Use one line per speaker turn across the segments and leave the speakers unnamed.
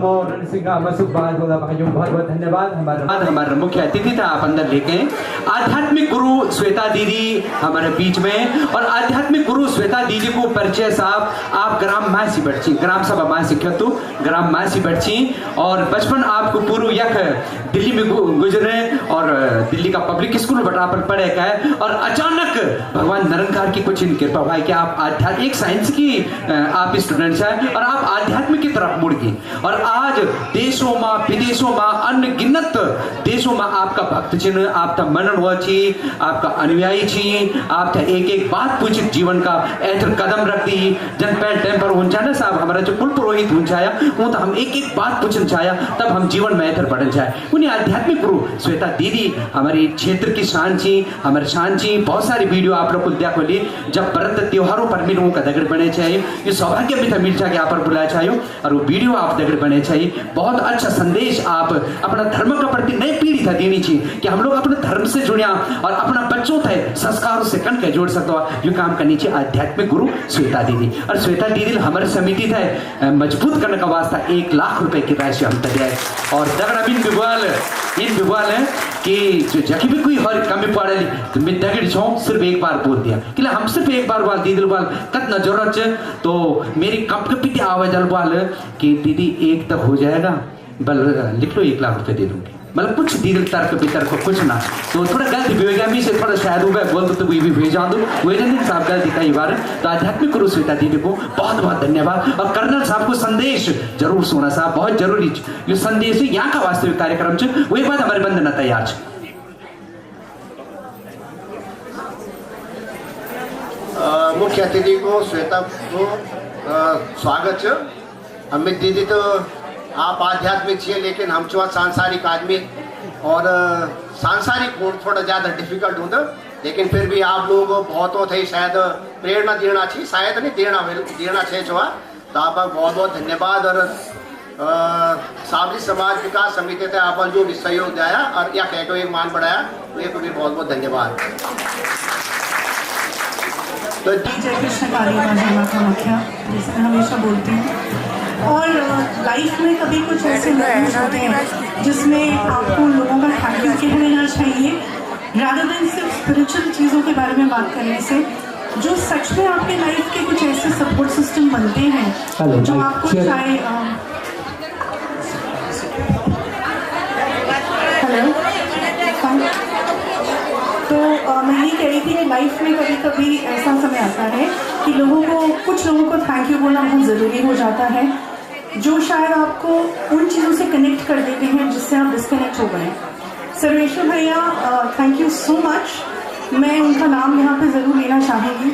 बहुत बहुत धन्यवाद। हमारा मुख्य अतिथि था, आप अंदर लेके आध्यात्मिक गुरु श्वेता दीदी हमारे बीच में। और आध्यात्मिक गुरु श्वेता दीदी को परिचय साहब, आप ग्राम मासी बच्ची, ग्राम सभा मासी ख्यतु ग्राम मासी बच्ची, और बचपन आपको पूर्व यक दिल्ली में गुजरे और दिल्ली का पब्लिक स्कूल बटापर पढ़े का है। और अचानक भगवान निरंकार की कुछ कृपा भाई कि आप आध्यात्मिक साइंस की आप स्टूडेंट्स हैं और आप आध्यात्मिक की तरफ मुड़ गए। और आज देशों में विदेशों में अनगिनत देशों में आपका भक्त चिन्ह, आपका मनन हुआ छी, आपका अनुयायी छी, आपका एक एक बात पूछित जीवन का ऐतर कदम रख दी। जन पैर टेम्पर होना ना साहब, हमारा जो कुल पुरोहित होना चाहे वो तो हम एक एक बात पूछना चाहे, तब हम जीवन में ऐतर बढ़ना चाहे। उन्हें आध्यात्मिक गुरु श्वेता दीदी हमारी क्षेत्र की शान छी, हमारे शान छी। बहुत सारी वीडियो आप लोग को देखो ली, जब व्रत त्योहारों पर मिलूँ का दगड़ बने चाहिए, ये सौभाग्य भी था मिर्चा के आप पर बुलाया चाहिए और वो वीडियो आप दगड़ बने चाहिए। बहुत अच्छा संदेश आप अपना धर्म का प्रति नई पीढ़ी था देनी चाहिए कि हम लोग अपने धर्म से जुड़िया और अपना बच्चों थे संस्कारों से कन के जोड़ सकता ये काम करनी चाहिए आध्यात्मिक गुरु श्वेता दीदी। और श्वेता दीदी हमारे समिति थे मजबूत करने का वास्ता 1 लाख रुपए की राशि हम तक है। और दगड़ इन विवाल है कि जो जगह भी कोई हर कमी पड़े तो मैं दगड़ छो सिर्फ एक बार बोल दिया कि हम सिर्फ एक बार बोल दीदी बोल कितना जरूरत है। तो मेरी कंपनी आवाज बोल कि दीदी एक तक हो जाएगा, बल लिख लो 1 लाख रुपए दे दूंगी। मतलब कुछ दीदी तर्क बितर्क कुछ ना, तो थोड़ा गलती बेगामी से थोड़ा शायद हुआ बोल तो भी भेजा दूँ वही दिन साहब गलती कई बार। तो आध्यात्मिक गुरु श्वेता दीदी को बहुत बहुत धन्यवाद। और कर्नल साहब को संदेश जरूर सुना साहब, बहुत जरूरी ये संदेश है यहाँ का वास्तविक कार्यक्रम है, वही बात हमारे बंधन तैयार है।
मुख्य अतिथि को श्वेता को स्वागत है। अमित दीदी तो आप आध्यात्मिक छे, लेकिन हम चुआ सांसारिक आदमी और सांसारिक थोड़ा ज़्यादा डिफिकल्ट होता, लेकिन फिर भी आप लोग बहुत थे शायद प्रेरणा देना चाहिए, शायद नहीं देना चाहिए चुआ। तो आपका बहुत बहुत धन्यवाद। और सावरी समाज विकास समिति थे आप जो भी सहयोग दिया और या कह एक मान बढ़ाया, तो ये भी बहुत बहुत धन्यवाद।
तो जय कृष्ण काली कामाख्या, जैसे मैं हमेशा बोलती हूँ। और लाइफ में कभी कुछ ऐसे मोमेंट्स होते हैं जिसमें आपको लोगों का थैंक यू कह देना चाहिए, रादर देन सिर्फ स्पिरिचुअल चीज़ों के बारे में बात करने से। जो सच में आपके लाइफ के कुछ ऐसे सपोर्ट सिस्टम बनते हैं जो आपको चाहे तो मैं ये कह रही थी कि लाइफ में कभी कभी ऐसा समय आता है कि कुछ लोगों को थैंक यू बोलना बहुत ज़रूरी हो जाता है, जो शायद आपको उन चीज़ों से कनेक्ट कर देते हैं जिससे आप डिस्कनेक्ट हो गए। सर्वेश्वर भैया थैंक यू सो मच। मैं उनका नाम यहाँ पे ज़रूर लेना चाहूँगी।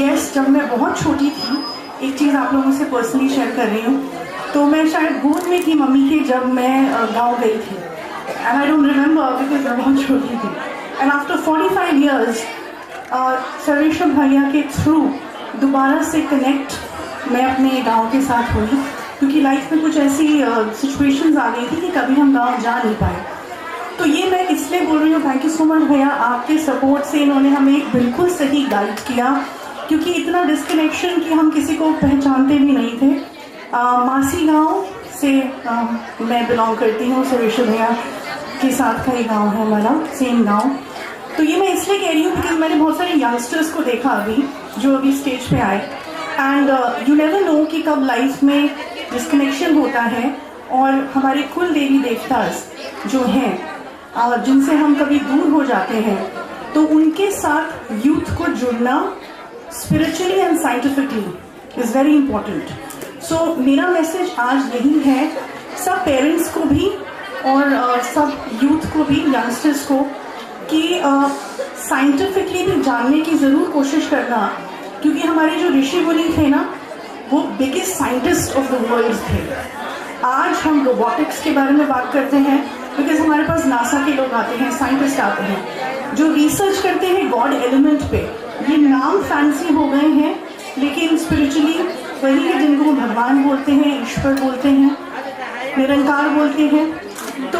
यस, जब मैं बहुत छोटी थी, एक चीज़ आप लोगों से पर्सनली शेयर कर रही हूँ, तो मैं शायद गोद में थी मम्मी के जब मैं गाँव गई थी। And I don't remember because मैं बहुत छोटी थी। And after 45 years, सर्वेश्वर भैया के थ्रू दोबारा से कनेक्ट मैं अपने गांव के साथ हुई, क्योंकि लाइफ में कुछ ऐसी सिचुएशंस आ गई थी कि कभी हम गांव जा नहीं पाए। तो ये मैं इसलिए बोल रही हूँ, थैंक यू सो मच भैया, आपके सपोर्ट से इन्होंने हमें बिल्कुल सही गाइड किया, क्योंकि इतना डिस्कनेक्शन कि हम किसी को पहचानते भी नहीं थे। मासी गाँव से मैं बिलोंग करती हूँ, सर्वेश्वर भैया के साथ का ही गाँव है हमारा, सेम गाँव। तो ये मैं इसलिए कह रही हूँ बिकॉज मैंने बहुत सारे यंगस्टर्स को देखा अभी जो अभी स्टेज पे आए, एंड यू नेवर नो कि कब लाइफ में डिस्कनेक्शन होता है और हमारे कुल देवी देवतास जो हैं जिनसे हम कभी दूर हो जाते हैं, तो उनके साथ यूथ को जुड़ना spiritually and scientifically is very important. So मेरा मैसेज आज यही है सब पेरेंट्स को भी और सब यूथ को भी, यंगस्टर्स को, कि साइंटिफिकली भी जानने की ज़रूर कोशिश करना, क्योंकि हमारे जो ऋषि मुनि थे ना, वो biggest scientist of the world थे। आज हम रोबोटिक्स के बारे में बात करते हैं बिकॉज हमारे पास नासा के लोग आते हैं, साइंटिस्ट आते हैं जो रिसर्च करते हैं गॉड एलिमेंट पे। ये नाम फैंसी हो गए हैं, लेकिन स्पिरिचुअली वही है जिनको भगवान बोलते हैं, ईश्वर बोलते हैं, निरंकार बोलते हैं। तो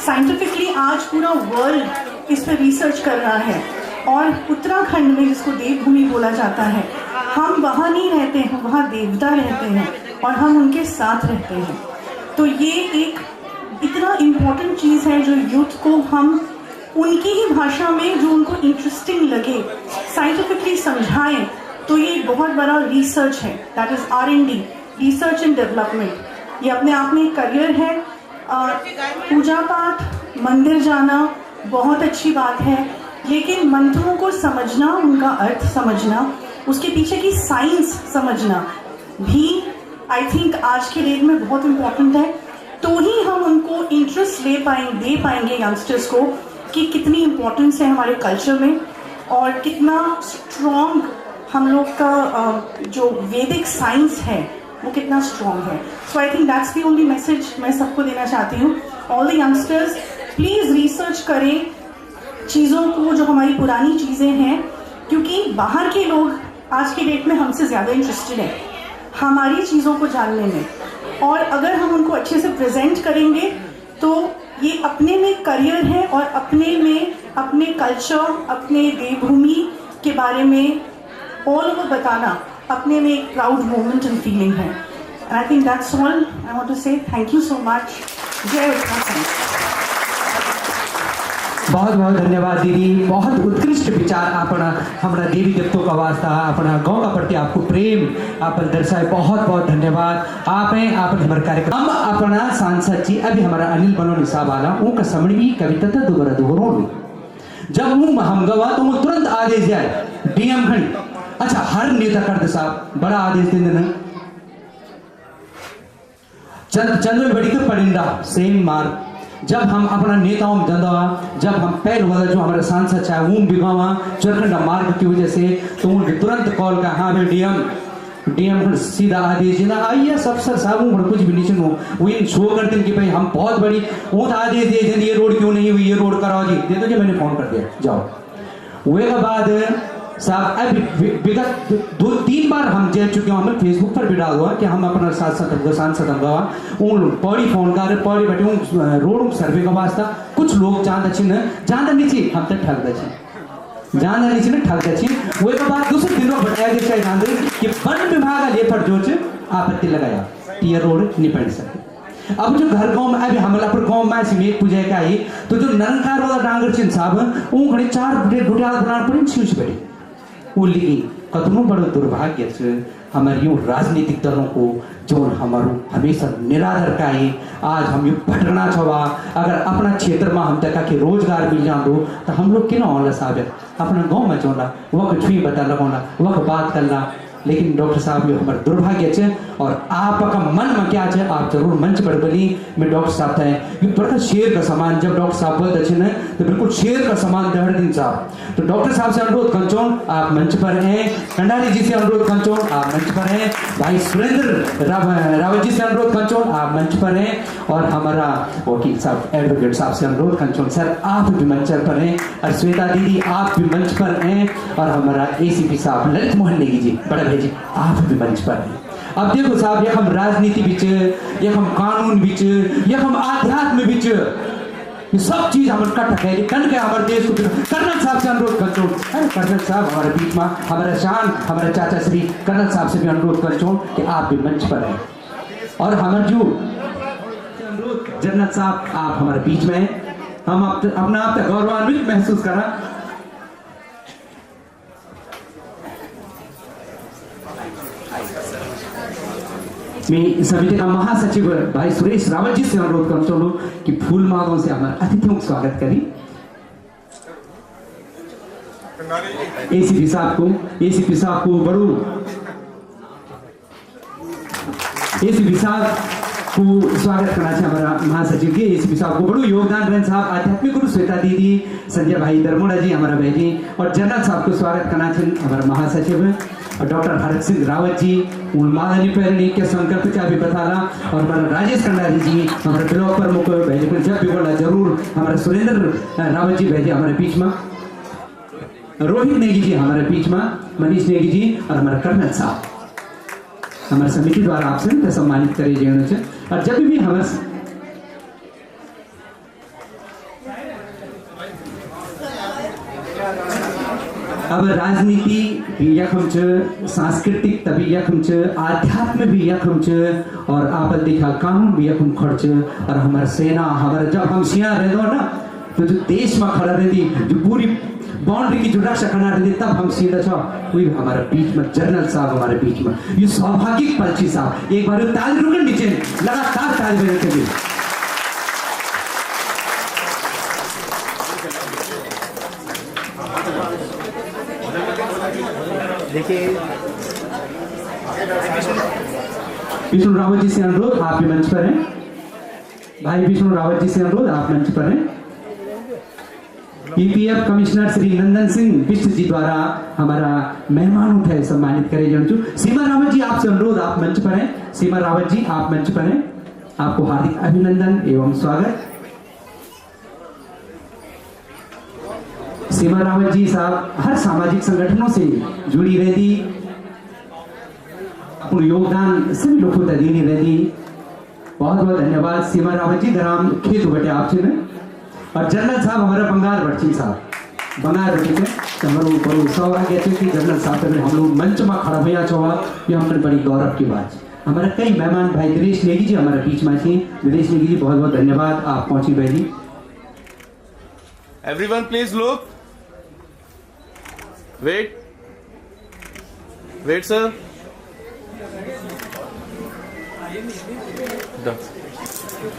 साइंटिफिकली आज पूरा वर्ल्ड इस पर रिसर्च कर रहा है, और उत्तराखंड में जिसको देवभूमि बोला जाता है, हम वहाँ नहीं रहते हैं, वहाँ देवता रहते हैं। और हम उनके साथ रहते हैं। तो ये एक इतना इम्पोर्टेंट चीज़ है जो यूथ को हम उनकी ही भाषा में जो उनको इंटरेस्टिंग लगे साइंटिफिकली समझाएं। तो ये एक बहुत बड़ा रिसर्च है, that is R&D, research and development. ये अपने आप में एक करियर है। पूजा पाठ, मंदिर जाना बहुत अच्छी बात है, लेकिन मंत्रों को समझना, उनका अर्थ समझना, उसके पीछे की साइंस समझना भी आई थिंक आज के डेट में बहुत इम्पोर्टेंट है। तो ही हम उनको इंटरेस्ट दे पाएंगे यंगस्टर्स को कि कितनी इम्पोर्टेंस है हमारे कल्चर में और कितना स्ट्रॉन्ग हम लोग का जो वैदिक साइंस है वो कितना स्ट्रॉन्ग है। So I think that's the only message मैं सबको देना चाहती हूँ। All the youngsters please research करें चीज़ों को जो हमारी पुरानी चीज़ें हैं, क्योंकि बाहर के लोग आज के डेट में हमसे ज़्यादा इंटरेस्टेड हैं हमारी चीज़ों को जानने में, और अगर हम उनको अच्छे से प्रेजेंट करेंगे तो ये अपने में करियर है और अपने में अपने कल्चर, अपने देवभूमि के बारे में ऑल ओवर बताना अपने में एक प्राउड मोमेंट एंड फीलिंग है। And I think that's all I want to say. Thank you so much. Jai Uttarakhand.
बहुत बहुत धन्यवाद दीदी, बहुत उत्कृष्ट विचार अपना हमारा देवी देवतों का वास्ता, अपना गांव का प्रति आपको प्रेम आप दर्शाए, बहुत बहुत धन्यवाद। आप हैं, आप हमारे कार्यक्रम हम अपना सांसद जी अभी हमारा अनिल बलौनी साहब आला उनका समणी कविता था दोबारा दोहराऊंगी। जब हम गवा तो वो तुरंत आदेश जाए DM खंड, अच्छा हर नेता करते साहब बड़ा आदेश दे देना, चंद्र बड़ी के परिंदा सेम मार्ग। जब हम अपना नेताओं में दंदा, जब हम पहल वाला जो हमारे सांसद चाहे वो बिगावा चरखंडा मार्ग की वजह से, तो उनके तुरंत कॉल का हाँ भाई DM सीधा आदेश देना आइए सब सर साहब कुछ भी नहीं सुनो, वो इन शो करते कि भाई हम बहुत बड़ी वो आदेश दे दें ये रोड क्यों नहीं हुई, ये रोड कराओ जी, दे दो जी, मैंने फोन कर दिया जाओ। वो के बाद साहब अभी विगत 2-3 बार हम जेल चुके हैं, हमें फेसबुक पर भी डाल हुआ कि हम अपना सांसद गवा उन पौड़ी फोन कर पौड़ी बैठे रोड सर्वे का वास्ता कुछ लोग जानता नहीं हम तक ठग दे जानता नहीं ठग दे। वो के बाद दूसरे दिन बताया कि वन विभाग ले पर जो आपत्ति लगाया कि ये रोड नहीं बन सके। अब जो घर गांव में अभी हमला पर गांव में ऐसी में पूजा का ही तो जो नरकार वाला डांगर चिन साहब वो घड़ी 4 घुटियाल बनाना पड़े शीर्ष बैठे वो लिखी कतनों बड़ो दुर्भाग्य से हमारे यूँ राजनीतिक दलों को जो हमारो हमेशा निरादर का ही आज हम यूँ भटकना छवा। अगर अपना क्षेत्र में हम तक के रोजगार मिल जाओ तो हम लोग क्यों ऑनला साहब अपना गाँव में चौला वह कुछ भी बता लगाना वह बात करना, लेकिन डॉक्टर साहब ये हमारे दुर्भाग्य है और आपका मन में क्या है आप जरूर मंच पर बोली मैं डॉक्टर साहब थे ये बड़ा शेर का समान, जब डॉक्टर साहब बोलते अच्छे न तो बिल्कुल शेर का समान दहड़दीन साहब। तो डॉक्टर साहब से अनुरोध कंचोन आप मंच पर हैं, कंडारी जी से अनुरोध कंचोन आप मंच पर हैं, भाई सुरेंद्र रावत जी से अनुरोध कंचोन आप मंच पर हैं, और हमारा वकील साहब एडवोकेट साहब से अनुरोध कंचोन सर आप भी मंच पर हैं, और श्वेता दीदी आप भी मंच पर हैं, और हमारा ACP साहब ललित मोहन नेगी जी बड़ा जी आप भी मंच पर हैं। अब देखो साहब ये हम राजनीति बिच, ये हम कानून बिच, ये हम आध्यात्म बिच, ये सब चीज हम कट है कन के हमारे देश को कर्नल साहब से अनुरोध करते हैं। कर्नल साहब हमारे बीच में हमारे शान हमारे चाचा श्री कर्नल साहब से भी अनुरोध करते हैं कि आप भी मंच पर हैं, और हमारे जो अनुरोध जनरल साहब आप हमारे बीच में हैं, हम अपना आप तक गौरवान्वित महसूस करा। मैं समिति का महासचिव भाई सुरेश रावत जी से अनुरोध करता हूँ कि फूल मालों से हमारे अतिथियों का स्वागत करें। ACP साहब को बड़ू ACP साहब को स्वागत करना चाहिए हमारा महासचिव के ACP साहब को बड़ू योगदान रहे साहब आध्यात्मिक गुरु श्वेता दीदी, संजय भाई दरमोड़ा जी हमारा भाई जी, और जनरल साहब को स्वागत करना चाहिए हमारा महासचिव और डॉक्टर हरक सिंह रावत जी मादनी पैरणी के संकल्प का भी बताना, और हमारा राजेश कंडारी जी हमारे ब्लॉक प्रमुख भेजे जब भी बोला जरूर हमारे सुरेंद्र रावत जी भेजे हमारे बीच में, रोहित नेगी जी हमारे बीच में, मनीष नेगी जी, और हमारे कर्नल साहब हमारे समिति द्वारा आपसे सम्मानित करे जाने। और जब भी हमारे अब राजनीति भी यखम छ, सांस्कृतिक तभी यखम छ, आध्यात्म भी यखम छ और आपल देखा कानून भी यखम खर्च और हमारा सेना हमारा जब हम सियार रह दो ना तो जो देश में खड़ा रहती जो पूरी बाउंड्री की जो रक्षा करना रहती तब हम सीधा छ कोई हमारे बीच में जनरल साहब हमारे बीच में ये सौभाग्यिक पलची साहब एक बार ताली रुकन नीचे लगातार ताली बजाते थे।
देखिए
विष्णु रावत जी से अनुरोध आप भी मंच पर हैं। भाई विष्णु रावत जी से अनुरोध आप मंच पर हैं। ईपीएफ कमिश्नर श्री नंदन सिंह बिष्ट जी द्वारा हमारा मेहमान उठाए सम्मानित करे जनचु। सीमा रावत जी आपसे अनुरोध आप मंच पर हैं। सीमा रावत जी आप मंच पर हैं। आपको हार्दिक अभिनंदन एवं स्वागत। सीमा रावत जी साहब हर सामाजिक संगठनों से जुड़ी रहती अपना योगदान सभी लोगों तक देनी रहती। बहुत बहुत धन्यवाद सीमा रावत जी। ग्राम खेत बटे आपसे में और जनरल साहब हमारा बंगाल भट्टी साहब बंगाल भट्टी में तो हमारे बड़ो सौभाग्य है कि जनरल साहब में हम लोग मंच में खड़ा हुआ छवा ये हमारे बड़ी गौरव की बात है। हमारा कई मेहमान भाई दिनेश नेगी जी हमारे बीच में थे। दिनेश नेगी जी बहुत बहुत धन्यवाद आप पहुंची बहनी।
Everyone please look wait sir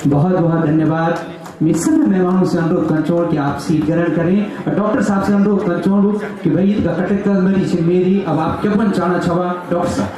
बहुत बहुत धन्यवाद। मेरे सभी मेहमानों से अनुरोध कंट्रोल कि आप सीट ग्रहण करें और डॉक्टर साहब से अनुरोध कंट्रोल कि भाई इसका कटक मेरी अब आप क्या बन चाहना छवा डॉक्टर साहब